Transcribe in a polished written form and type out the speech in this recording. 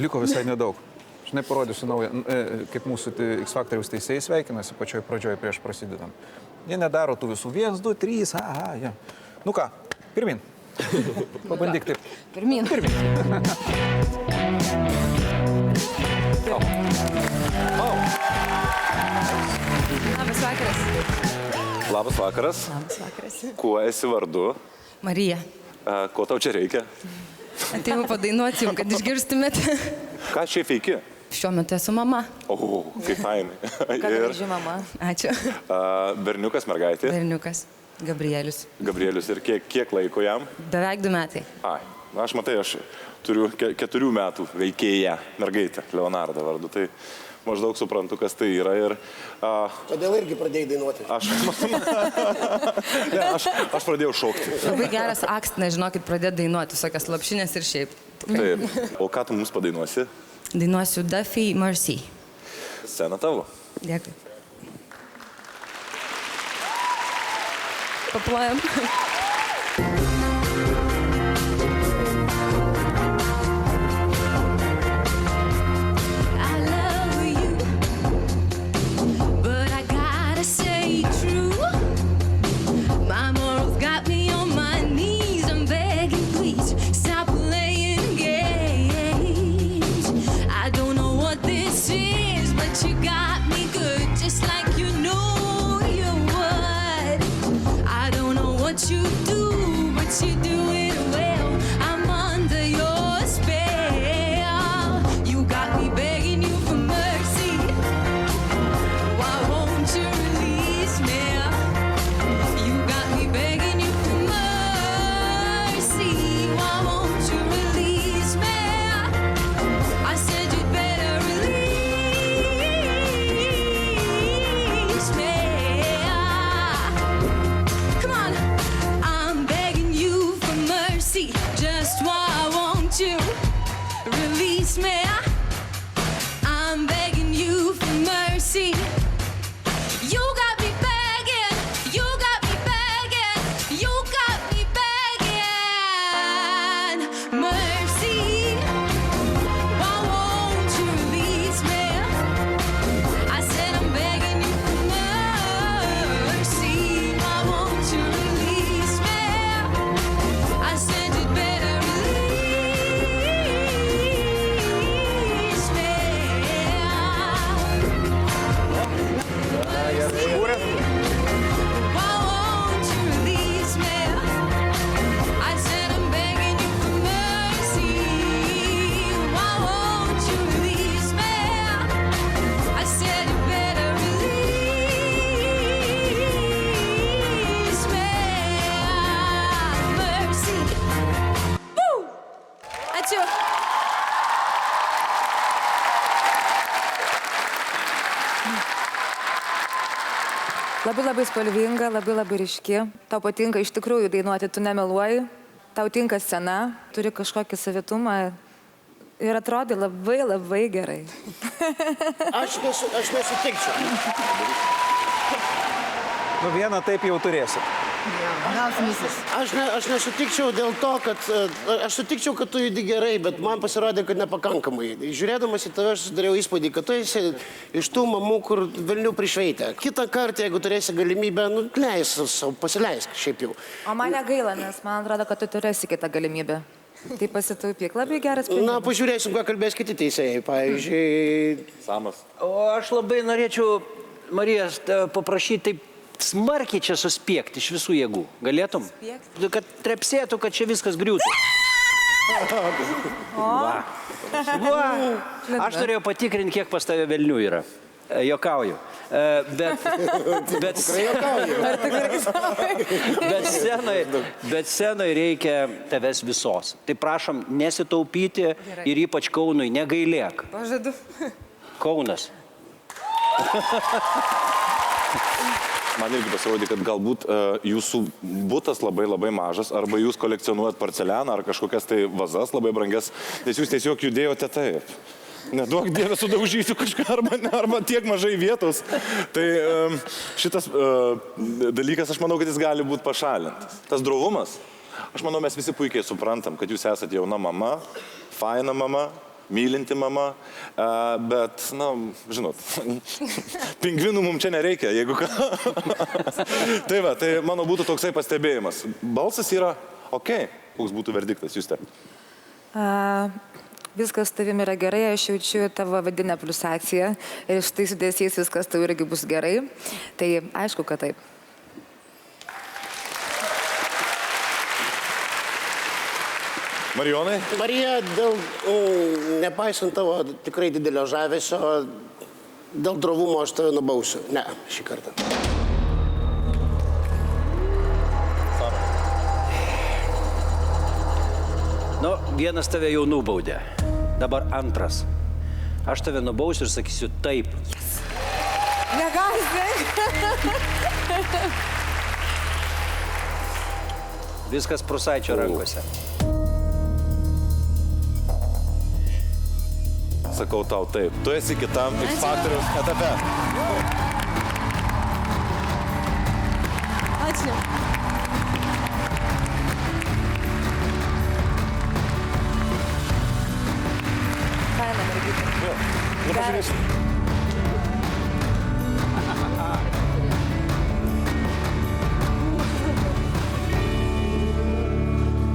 liko visai nedaug. Žinai, parodysiu naują, kaip mūsų X Factoriaus teisėjai sveikinasi pačioj pradžioje prieš prasidedant. Jie nedaro tų visų 1, 2, 3, ja. Nu ką, pirmin. Pabandyk taip. Pirmin. Labas vakaras. Labas vakaras. Labas vakaras. Kuo esi vardu? Marija. Ko tau čia reikia? Atėjau padainuoti jums, kad išgirstumėte. Ką čia veiki? Šiuo metu esu mama. O, kaip fainai. Ką graži mama. Ačiū. Berniukas, mergaitė? Berniukas. Gabrielius. Gabrielius. Ir kiek laiko jam? Beveik 2 metai. Aš matai, aš turiu 4 metų veikėją mergaitę, Leonardą vardu. Tai maždaug suprantu, kas tai yra. Ir, Todėl irgi pradėjai dainuoti. Aš pradėjau šokti. Labai geras akstinas, žinokit, pradėti dainuoti, visokias lopšinės ir šiaip. Taip. O ką tu mums padainuosi? Dainuosiu Duffy Mercy. Scena tavo. Dėkui. Paplojam. Labai spalvinga, labai ryški. Tau patinka iš tikrųjų dainuoti, tu nemeluoji. Tau tinka scena, turi kažkokį savitumą ir atrodai labai gerai. Aš nesutikčiau. Nu vieną taip jau turėsi. Aš nesutikčiau dėl to, kad aš sutikčiau, kad tu judi gerai, bet man pasirodė, kad nepakankamai. Žiūrėdamas į tave, aš susidariau įspūdį, kad tu esi iš tų mamų, kur velnių prišveitė. Kitą kartą, jeigu turėsi galimybę, pasileisk šiaip jau. O man negaila, nes man atrodo, kad tu turėsi kitą galimybę. Tai pasitaupyk, labai geras sprendimas. Na, pažiūrėsim, ką kalbės kiti teisėjai. Pavyzdžiui... Samas. O aš labai norėčiau, Marijas, paprašyti taip smarkiai čia suspiekti iš visų jėgų. Galėtum? Spiekti? Kad trepsėtų, kad čia viskas griūtų. Va. Aš norėjau patikrinti, kiek pas tave velnių yra. Jokauju. Bet scenoj reikia tavęs visos. Tai prašom nesitaupyti ir ypač Kaunui negailėk. Pažadu. Kaunas. Man irgi pasirodė, kad galbūt jūsų butas labai mažas, arba jūs kolekcionuojat porcelianą, ar kažkokias tai vazas labai brangias, nes jūs tiesiog judėjote taip. Neduok Dieve, sudaužysiu kažką, arba tiek mažai vietos. Tai šitas dalykas, aš manau, kad jis gali būti pašalintas. Tas drovumas, aš manau, mes visi puikiai suprantam, kad jūs esate jauna mama, faina mama, mylinti mama, bet, na, žinot, pingvinų mums čia nereikia, jeigu ką. Tai va, tai mano būtų toksai pastebėjimas. Balsas yra ok. Koks būtų verdiktas, Juste? Viskas tavim yra gerai, aš jaučiu tavo vadinę pulsaciją ir štai sudėsiais viskas tau irgi bus gerai. Tai aišku, kad taip. Marijonai? Marija, nepaisant tavo tikrai didelio žavesio, dėl drovumo aš tave nubausiu. Ne, šį kartą. Nu, vienas tave jau nubaudė. Dabar antras. Aš tave nubausiu ir sakysiu taip. Negąsdink. Viskas Prūsaičio rankose. Sakau tau taip. Tu esi kitam X Factoriaus etape. Ačiū. Faina mergytė. Nu, pažiūrėsim.